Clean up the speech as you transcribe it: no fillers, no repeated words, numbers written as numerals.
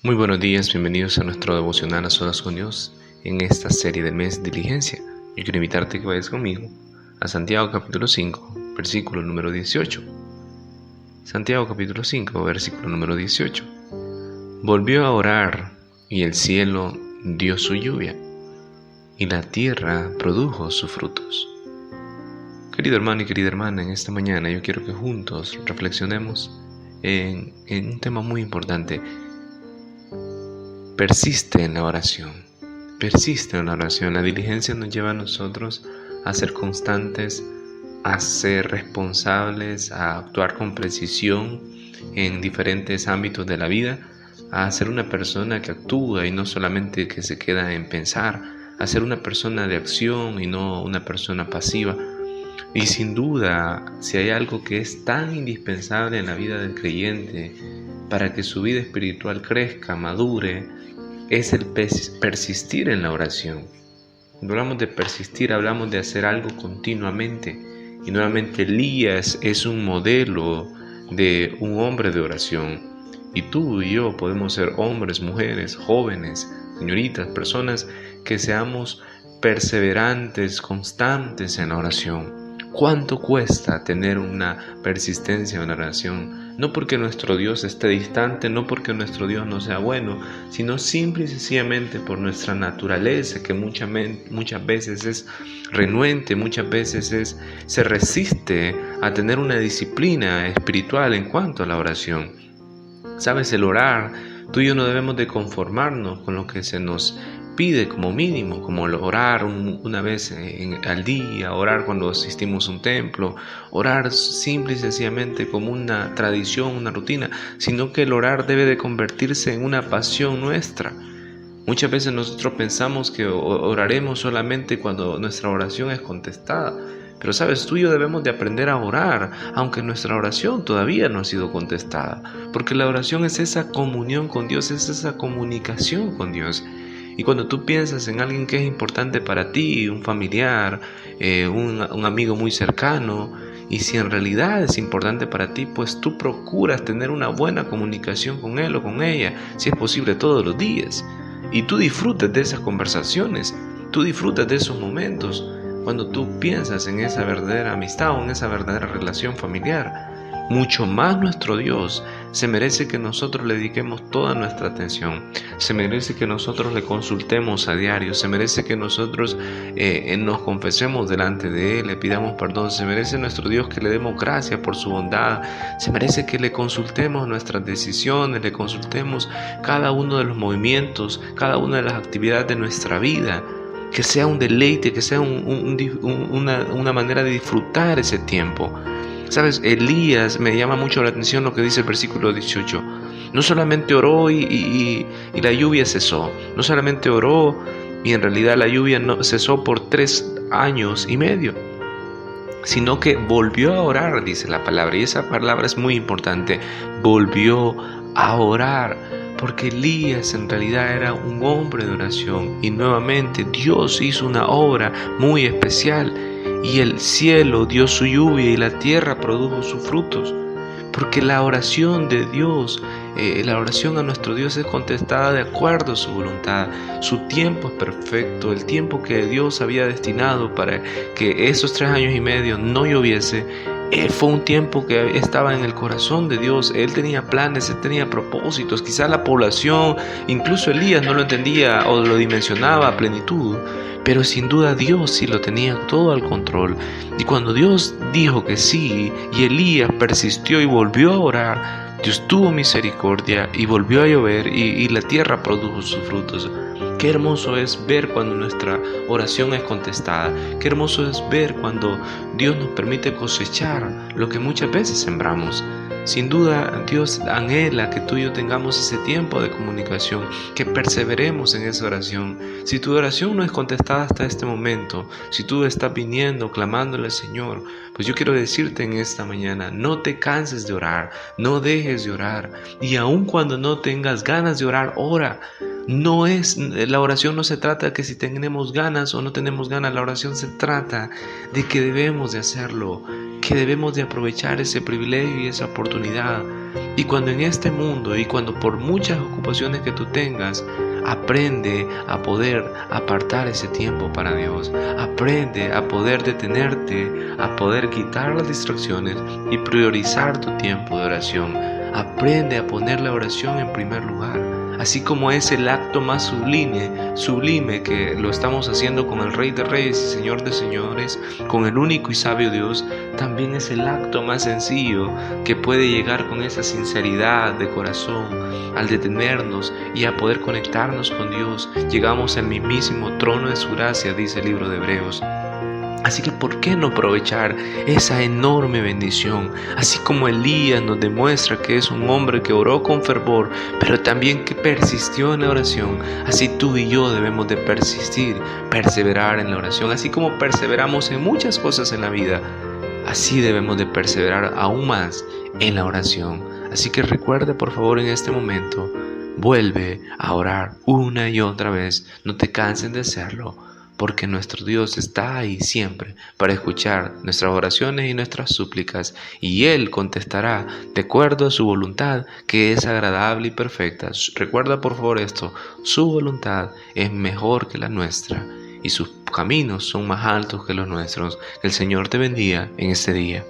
Muy buenos días, bienvenidos a nuestro devocional a solas con Dios en esta serie del mes de diligencia. Yo quiero invitarte a que vayas conmigo a Santiago capítulo 5, versículo número 18. Santiago capítulo 5, versículo número 18. Volvió a orar y el cielo dio su lluvia y la tierra produjo sus frutos. Querido hermano y querida hermana, en esta mañana yo quiero que juntos reflexionemos en un tema muy importante. Persiste en la oración. Persiste en la oración. La diligencia nos lleva a nosotros a ser constantes, a ser responsables, a actuar con precisión en diferentes ámbitos de la vida, a ser una persona que actúa y no solamente que se queda en pensar, a ser una persona de acción y no una persona pasiva. Y sin duda, si hay algo que es tan indispensable en la vida del creyente para que su vida espiritual crezca, madure, es el persistir en la oración. Cuando hablamos de persistir, hablamos de hacer algo continuamente. Y nuevamente Elías es un modelo de un hombre de oración. Y tú y yo podemos ser hombres, mujeres, jóvenes, señoritas, personas que seamos perseverantes, constantes en la oración. ¿Cuánto cuesta tener una persistencia en la oración? No porque nuestro Dios esté distante, no porque nuestro Dios no sea bueno, sino simple y sencillamente por nuestra naturaleza, que muchas veces es renuente, muchas veces se resiste a tener una disciplina espiritual en cuanto a la oración. ¿Sabes? El orar, tú y yo no debemos de conformarnos con lo que se nos pide como mínimo, como orar una vez al día, orar cuando asistimos a un templo, orar simple y sencillamente como una tradición, una rutina, sino que el orar debe de convertirse en una pasión nuestra. Muchas veces nosotros pensamos que oraremos solamente cuando nuestra oración es contestada, pero sabes, tú y yo debemos de aprender a orar, aunque nuestra oración todavía no ha sido contestada, porque la oración es esa comunión con Dios, es esa comunicación con Dios. Y cuando tú piensas en alguien que es importante para ti, un familiar, un amigo muy cercano, y si en realidad es importante para ti, pues tú procuras tener una buena comunicación con él o con ella, si es posible todos los días. Y tú disfrutas de esas conversaciones, tú disfrutas de esos momentos, cuando tú piensas en esa verdadera amistad o en esa verdadera relación familiar. Mucho más nuestro Dios se merece que nosotros le dediquemos toda nuestra atención, se merece que nosotros le consultemos a diario, se merece que nosotros nos confesemos delante de Él, le pidamos perdón, se merece nuestro Dios que le demos gracias por su bondad, se merece que le consultemos nuestras decisiones, le consultemos cada uno de los movimientos, cada una de las actividades de nuestra vida, que sea un deleite, que sea una manera de disfrutar ese tiempo. ¿Sabes? Elías, me llama mucho la atención lo que dice el versículo 18. No solamente oró y la lluvia cesó. No solamente oró y en realidad la lluvia no cesó por 3 años y medio. Sino que volvió a orar, dice la palabra. Y esa palabra es muy importante. Volvió a orar. Porque Elías en realidad era un hombre de oración. Y nuevamente Dios hizo una obra muy especial. Y el cielo dio su lluvia y la tierra produjo sus frutos. Porque la oración de Dios, la oración a nuestro Dios es contestada de acuerdo a su voluntad. Su tiempo es perfecto, el tiempo que Dios había destinado para que esos 3 años y medio no lloviese. Fue un tiempo que estaba en el corazón de Dios. Él tenía planes, Él tenía propósitos. Quizás la población, incluso Elías no lo entendía o lo dimensionaba a plenitud, pero sin duda Dios sí lo tenía todo al control. Y cuando Dios dijo que sí y Elías persistió y volvió a orar, Dios tuvo misericordia y volvió a llover y la tierra produjo sus frutos. Qué hermoso es ver cuando nuestra oración es contestada. Qué hermoso es ver cuando Dios nos permite cosechar lo que muchas veces sembramos. Sin duda, Dios anhela que tú y yo tengamos ese tiempo de comunicación, que perseveremos en esa oración. Si tu oración no es contestada hasta este momento, si tú estás viniendo, clamándole al Señor, pues yo quiero decirte en esta mañana, no te canses de orar, no dejes de orar. Y aun cuando no tengas ganas de orar, ora. La oración no se trata de que si tenemos ganas o no tenemos ganas, la oración se trata de que debemos de hacerlo, que debemos de aprovechar ese privilegio y esa oportunidad Y cuando en este mundo y cuando por muchas ocupaciones que tú tengas, aprende a poder apartar ese tiempo para Dios. Aprende a poder detenerte, a poder quitar las distracciones y priorizar tu tiempo de oración. Aprende a poner la oración en primer lugar. Así como es el acto más sublime que lo estamos haciendo con el Rey de Reyes y Señor de Señores, con el único y sabio Dios, también es el acto más sencillo que puede llegar con esa sinceridad de corazón. Al detenernos y a poder conectarnos con Dios, llegamos al mismísimo trono de su gracia, dice el libro de Hebreos. Así que ¿por qué no aprovechar esa enorme bendición? Así como Elías nos demuestra que es un hombre que oró con fervor, pero también que persistió en la oración, así tú y yo debemos de persistir, perseverar en la oración. Así como perseveramos en muchas cosas en la vida, así debemos de perseverar aún más en la oración. Así que recuerda por favor en este momento, vuelve a orar una y otra vez, no te canses de hacerlo. Porque nuestro Dios está ahí siempre para escuchar nuestras oraciones y nuestras súplicas, y Él contestará de acuerdo a su voluntad, que es agradable y perfecta. Recuerda por favor esto, su voluntad es mejor que la nuestra, y sus caminos son más altos que los nuestros. Que el Señor te bendiga en este día.